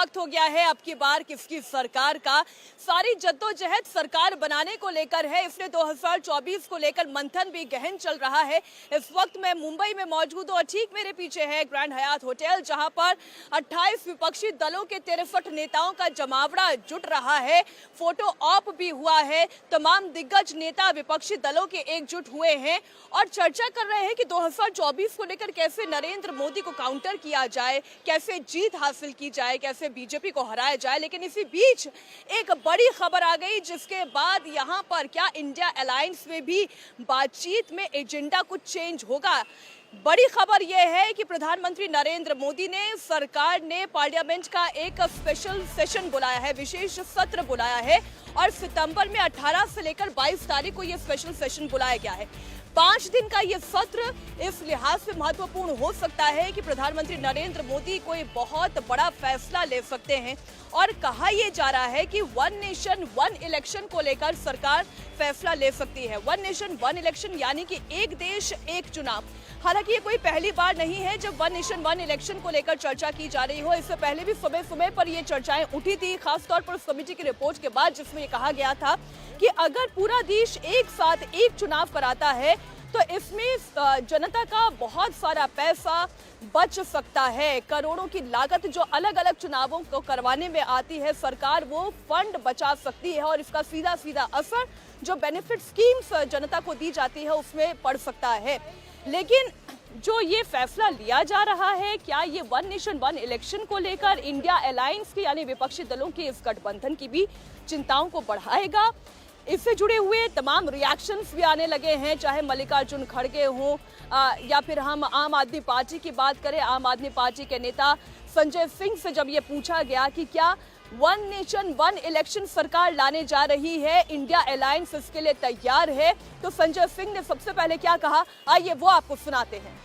वक्त हो गया है अब की बार किसकी सरकार का। सारी जद्दोजहद सरकार बनाने को लेकर है, इसलिए 2024 को लेकर मंथन भी गहन चल रहा है। इस वक्त मैं मुंबई में मौजूद हूँ और ठीक मेरे पीछे है ग्रैंड हयात होटल, जहां पर 28 विपक्षी दलों के 63 नेताओं का जमावड़ा जुट रहा है। फोटो ऑप भी हुआ है, तमाम दिग्गज नेता विपक्षी दलों के एकजुट हुए हैं और चर्चा कर रहे हैं कि 2024 को लेकर कैसे नरेंद्र मोदी को काउंटर किया जाए, कैसे जीत हासिल की जाए, कैसे बीजेपी को हराया जाए। लेकिन इसी बीच एक बड़ी खबर आ गई, जिसके बाद यहां पर क्या इंडिया अलायंस में भी बातचीत में एजेंडा कुछ चेंज होगा। बड़ी खबर यह है कि प्रधानमंत्री नरेंद्र मोदी ने, सरकार ने पार्लियामेंट का एक स्पेशल सेशन बुलाया है, विशेष सत्र बुलाया है और सितंबर में 18 से लेकर 22 तारीख को यह स्पेशल सेशन बुलाया गया है। 5 दिन का ये सत्र इस लिहाज से महत्वपूर्ण हो सकता है कि प्रधानमंत्री नरेंद्र मोदी कोई बहुत बड़ा फैसला ले सकते हैं और कहा यह जा रहा है कि वन नेशन वन इलेक्शन को लेकर सरकार फैसला ले सकती है। वन नेशन वन इलेक्शन यानी कि एक देश एक चुनाव। हालांकि ये कोई पहली बार नहीं है जब वन नेशन वन इलेक्शन को लेकर चर्चा की जा रही हो। इससे पहले भी समय समय पर ये चर्चाएं उठी थी, खासतौर पर उस कमेटी की रिपोर्ट के बाद जिसमें ये कहा गया था कि अगर पूरा देश एक साथ एक चुनाव कराता है तो इसमें जनता का बहुत सारा पैसा बच सकता है। करोड़ों की लागत जो अलग अलग चुनावों को करवाने में आती है, सरकार वो फंड बचा सकती है और इसका सीधा सीधा असर जो बेनिफिट स्कीम्स जनता को दी जाती है उसमें पड़ सकता है। लेकिन जो ये फैसला लिया जा रहा है, क्या ये वन नेशन वन इलेक्शन को लेकर इंडिया अलायंस के यानी विपक्षी दलों के इस गठबंधन की भी चिंताओं को बढ़ाएगा? इससे जुड़े हुए तमाम रिएक्शंस भी आने लगे हैं, चाहे मल्लिकार्जुन खड़गे हों या फिर हम आम आदमी पार्टी की बात करें। आम आदमी पार्टी के नेता संजय सिंह से जब ये पूछा गया कि क्या वन नेशन वन इलेक्शन सरकार लाने जा रही है, इंडिया अलायंस इसके लिए तैयार है, तो संजय सिंह ने सबसे पहले क्या कहा, आइए वो आपको सुनाते हैं।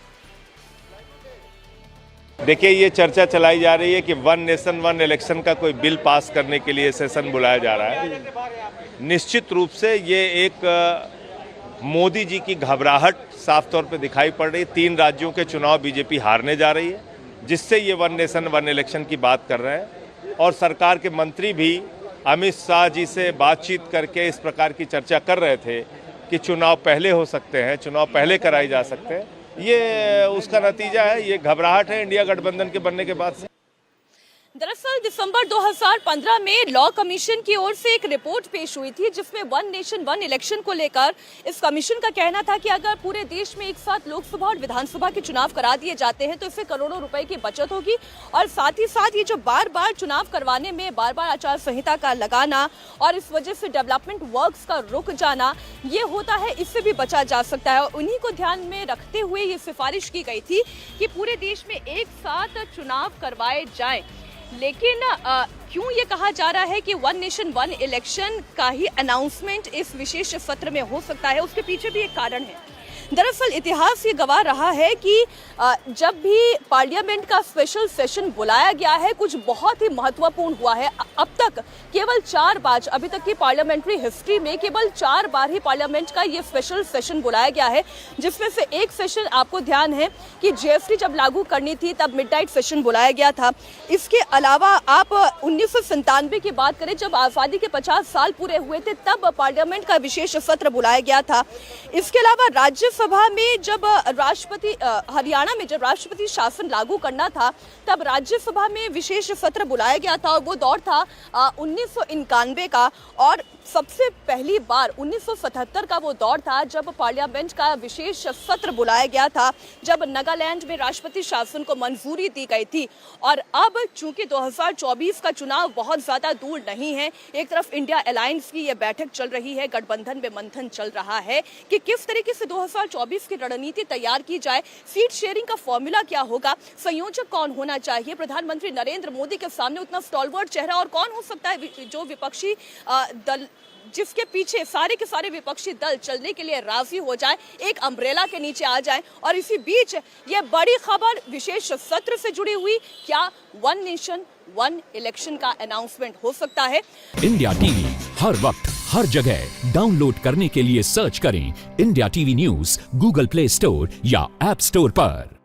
देखिए, ये चर्चा चलाई जा रही है कि वन नेशन वन इलेक्शन का कोई बिल पास करने के लिए सेशन बुलाया जा रहा है। निश्चित रूप से ये एक मोदी जी की घबराहट साफ तौर पे दिखाई पड़ रही है। 3 राज्यों के चुनाव बीजेपी हारने जा रही है, जिससे ये वन नेशन वन इलेक्शन की बात कर रहे हैं और सरकार के मंत्री भी अमित शाह जी से बातचीत करके इस प्रकार की चर्चा कर रहे थे कि चुनाव पहले हो सकते हैं, चुनाव पहले कराए जा सकते हैं। ये उसका नतीजा है, ये घबराहट है इंडिया गठबंधन के बनने के बाद से। दरअसल दिसंबर 2015 में लॉ कमीशन की ओर से एक रिपोर्ट पेश हुई थी, जिसमें वन नेशन वन इलेक्शन को लेकर इस कमीशन का कहना था कि अगर पूरे देश में एक साथ लोकसभा और विधानसभा के चुनाव करा दिए जाते हैं तो इससे करोड़ों रुपए की बचत होगी और साथ ही साथ ये जो बार बार चुनाव करवाने में बार बार आचार संहिता का लगाना और इस वजह से डेवलपमेंट वर्क्स का रुक जाना ये होता है, इससे भी बचा जा सकता है। और उन्हीं को ध्यान में रखते हुए ये सिफारिश की गई थी कि पूरे देश में एक साथ चुनाव करवाए जाएं। लेकिन क्यों ये कहा जा रहा है कि वन नेशन वन इलेक्शन का ही अनाउंसमेंट इस विशेष सत्र में हो सकता है, उसके पीछे भी एक कारण है। दरअसल इतिहास ये गवाह रहा है कि जब भी पार्लियामेंट का स्पेशल सेशन बुलाया गया है, कुछ बहुत ही महत्वपूर्ण हुआ है। अब तक केवल 4 बार, अभी तक की पार्लियामेंट्री हिस्ट्री में केवल 4 बार ही पार्लियामेंट का ये स्पेशल सेशन बुलाया गया है, जिसमें से एक सेशन आपको ध्यान है कि जीएसटी जब लागू करनी थी तब मिडनाइट सेशन बुलाया गया था। इसके अलावा आप 1997 की बात करें, जब आज़ादी के 50 साल पूरे हुए थे, तब पार्लियामेंट का विशेष सत्र बुलाया गया था। इसके अलावा राज्यसभा में जब राष्ट्रपति हरियाणा में जब राष्ट्रपति शासन लागू करना था, तब राज्यसभा में विशेष सत्र बुलाया गया था और वो दौर था 1991 का। और सबसे पहली बार 1977 का वो दौर था जब पार्लियामेंट का विशेष सत्र बुलाया गया था, जब नागालैंड में राष्ट्रपति शासन को मंजूरी दी गई थी। और अब चूंकि 2024 का चुनाव बहुत ज्यादा दूर नहीं है, एक तरफ इंडिया अलायंस की ये बैठक चल रही है, गठबंधन में मंथन चल रहा है कि किस तरीके से 2024 की रणनीति तैयार की जाए, सीट शेयरिंग का फॉर्मूला क्या होगा, संयोजक कौन होना चाहिए, प्रधानमंत्री नरेंद्र मोदी के सामने उतना स्टॉलवर्ट चेहरा और कौन हो सकता है जो विपक्षी दल, जिसके पीछे सारे के सारे विपक्षी दल चलने के लिए राजी हो जाए, एक अम्ब्रेला के नीचे आ जाए। और इसी बीच ये बड़ी खबर विशेष सत्र से जुड़ी हुई, क्या वन नेशन वन इलेक्शन का अनाउंसमेंट हो सकता है? इंडिया टीवी हर वक्त हर जगह डाउनलोड करने के लिए सर्च करें India TV news Google play store या ऐप स्टोर पर।